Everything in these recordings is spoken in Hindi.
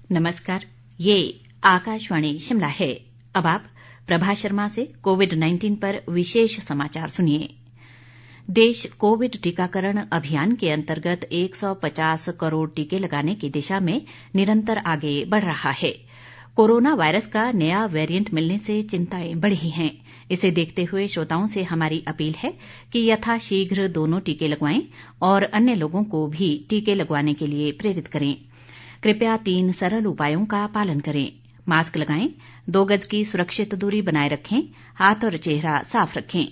नमस्कार, ये आकाशवाणी शिमला है। अब आप प्रभा शर्मा से कोविड-19 पर विशेष समाचार सुनिए। देश कोविड टीकाकरण अभियान के अंतर्गत 150 करोड़ टीके लगाने की दिशा में निरंतर आगे बढ़ रहा है। कोरोना वायरस का नया वेरिएंट मिलने से चिंताएं बढ़ी हैं। इसे देखते हुए श्रोताओं से हमारी अपील है कि यथाशीघ्र दोनों टीके लगवाएं और अन्य लोगों को भी टीके लगवाने के लिए प्रेरित करें। कृपया 3 सरल उपायों का पालन करें। मास्क लगाएं, 2 गज की सुरक्षित दूरी बनाए रखें, हाथ और चेहरा साफ रखें।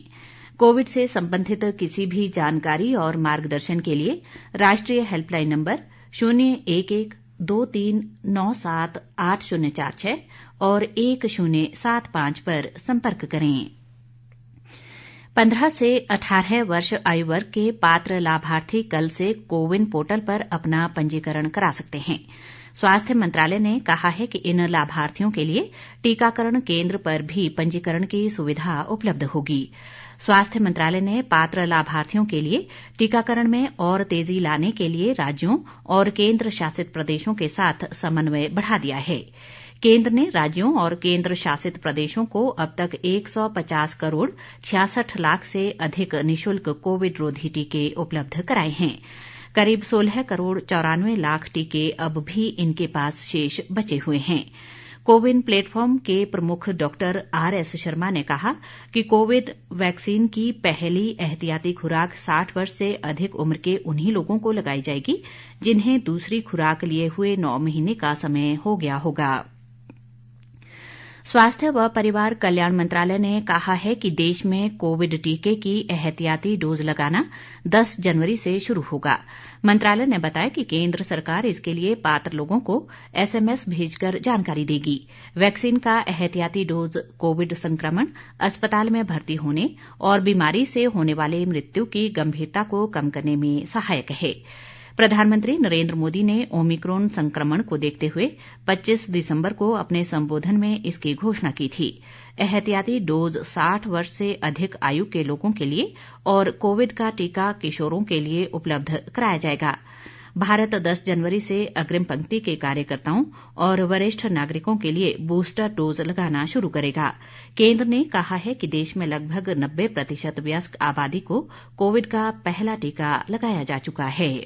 कोविड से संबंधित किसी भी जानकारी और मार्गदर्शन के लिए राष्ट्रीय हेल्पलाइन नंबर 01123978046 और 1075 पर संपर्क करें। 15 से 18 वर्ष आयु वर्ग के पात्र लाभार्थी कल से कोविन पोर्टल पर अपना पंजीकरण करा सकते हैं। स्वास्थ्य मंत्रालय ने कहा है कि इन लाभार्थियों के लिए टीकाकरण केंद्र पर भी पंजीकरण की सुविधा उपलब्ध होगी। स्वास्थ्य मंत्रालय ने पात्र लाभार्थियों के लिए टीकाकरण में और तेजी लाने के लिए राज्यों और केंद्र शासित प्रदेशों के साथ समन्वय बढ़ा दिया है। केंद्र ने राज्यों और केंद्र शासित प्रदेशों को अब तक 150 करोड़ 66 लाख से अधिक निशुल्क कोविड रोधी टीके उपलब्ध कराए हैं। करीब 16 करोड़ 94 लाख टीके अब भी इनके पास शेष बचे हुए हैं। कोविन प्लेटफॉर्म के प्रमुख डॉक्टर RS शर्मा ने कहा कि कोविड वैक्सीन की पहली एहतियाती खुराक 60 वर्ष से अधिक उम्र के उन्हीं लोगों को लगाई जाएगी जिन्हें दूसरी खुराक लिए हुए 9 महीने का समय हो गया होगा। स्वास्थ्य व परिवार कल्याण मंत्रालय ने कहा है कि देश में कोविड टीके की एहतियाती डोज लगाना 10 जनवरी से शुरू होगा। मंत्रालय ने बताया कि केंद्र सरकार इसके लिए पात्र लोगों को SMS भेजकर जानकारी देगी। वैक्सीन का एहतियाती डोज कोविड संक्रमण, अस्पताल में भर्ती होने और बीमारी से होने वाले मृत्यु की गंभीरता को कम करने में सहायक है। प्रधानमंत्री नरेंद्र मोदी ने ओमिक्रॉन संक्रमण को देखते हुए 25 दिसंबर को अपने संबोधन में इसकी घोषणा की थी। एहतियाती डोज 60 वर्ष से अधिक आयु के लोगों के लिए और कोविड का टीका किशोरों के लिए उपलब्ध कराया जाएगा। भारत 10 जनवरी से अग्रिम पंक्ति के कार्यकर्ताओं और वरिष्ठ नागरिकों के लिए बूस्टर डोज लगाना शुरू करेगा। केंद्र ने कहा है कि देश में लगभग 90% वयस्क आबादी को कोविड का पहला टीका लगाया जा चुका है।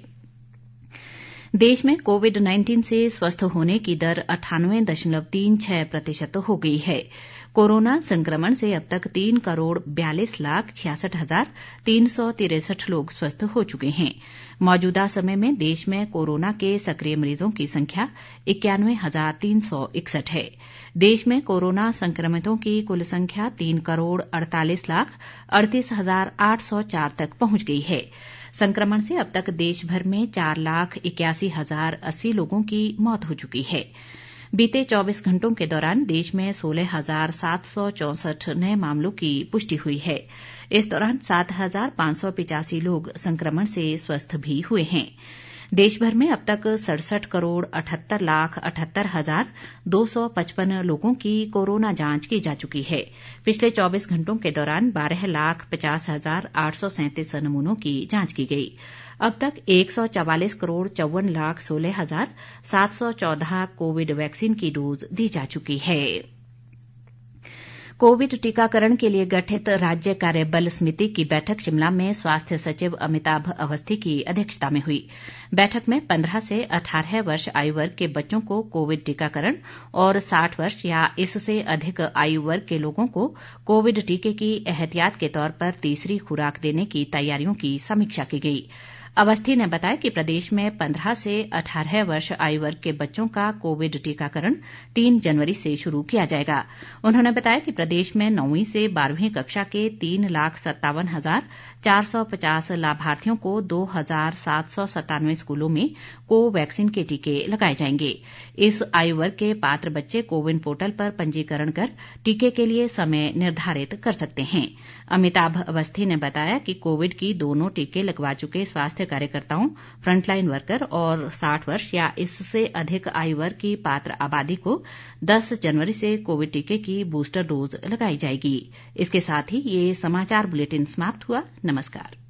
देश में कोविड-19 से स्वस्थ होने की दर 98.36% हो गई है। कोरोना संक्रमण से अब तक 3 करोड़ 42 लाख 66,363 लोग स्वस्थ हो चुके हैं। मौजूदा समय में देश में कोरोना के सक्रिय मरीजों की संख्या 91,361 है। देश में कोरोना संक्रमितों की कुल संख्या 3 करोड़ 48 लाख 38,804 तक पहुंच गई है। संक्रमण से अब तक देश भर में 4,81,080 लोगों की मौत हो चुकी है। बीते 24 घंटों के दौरान देश में 16,764 नए मामलों की पुष्टि हुई है। इस दौरान 7,585 लोग संक्रमण से स्वस्थ भी हुए हैं। देश भर में अब तक 67 करोड़ 78 लाख 78,255 लोगों की कोरोना जांच की जा चुकी है। पिछले 24 घंटों के दौरान 12,50,837 नमूनों की जांच की गई। अब तक 144 करोड़ 54 लाख 16,714 कोविड वैक्सीन की डोज दी जा चुकी है। कोविड टीकाकरण के लिए गठित राज्य कार्यबल समिति की बैठक शिमला में स्वास्थ्य सचिव अमिताभ अवस्थी की अध्यक्षता में हुई। बैठक में 15 से 18 वर्ष आयु वर्ग के बच्चों को कोविड टीकाकरण और 60 वर्ष या इससे अधिक आयु वर्ग के लोगों को कोविड टीके की एहतियात के तौर पर तीसरी खुराक देने की तैयारियों की समीक्षा की गई। अवस्थी ने बताया कि प्रदेश में 15 से 18 वर्ष आयु वर्ग के बच्चों का कोविड टीकाकरण 3 जनवरी से शुरू किया जाएगा। उन्होंने बताया कि प्रदेश में 9वीं से 12वीं कक्षा के 3,57,450 लाभार्थियों को 2,797 स्कूलों में कोवैक्सीन के टीके लगाए जाएंगे। इस आयु वर्ग के पात्र बच्चे कोविन पोर्टल पर पंजीकरण कर टीके के लिए समय निर्धारित कर सकते हैं। अमिताभ अवस्थी ने बताया कि कोविड की दोनों टीके लगवा चुके स्वास्थ्य कार्यकर्ताओं, फ्रंटलाइन वर्कर और 60 वर्ष या इससे अधिक आयु वर्ग की पात्र आबादी को 10 जनवरी से कोविड टीके की बूस्टर डोज लगाई जाएगी। इसके साथ ही ये समाचार बुलेटिन समाप्त हुआ। नमस्कार।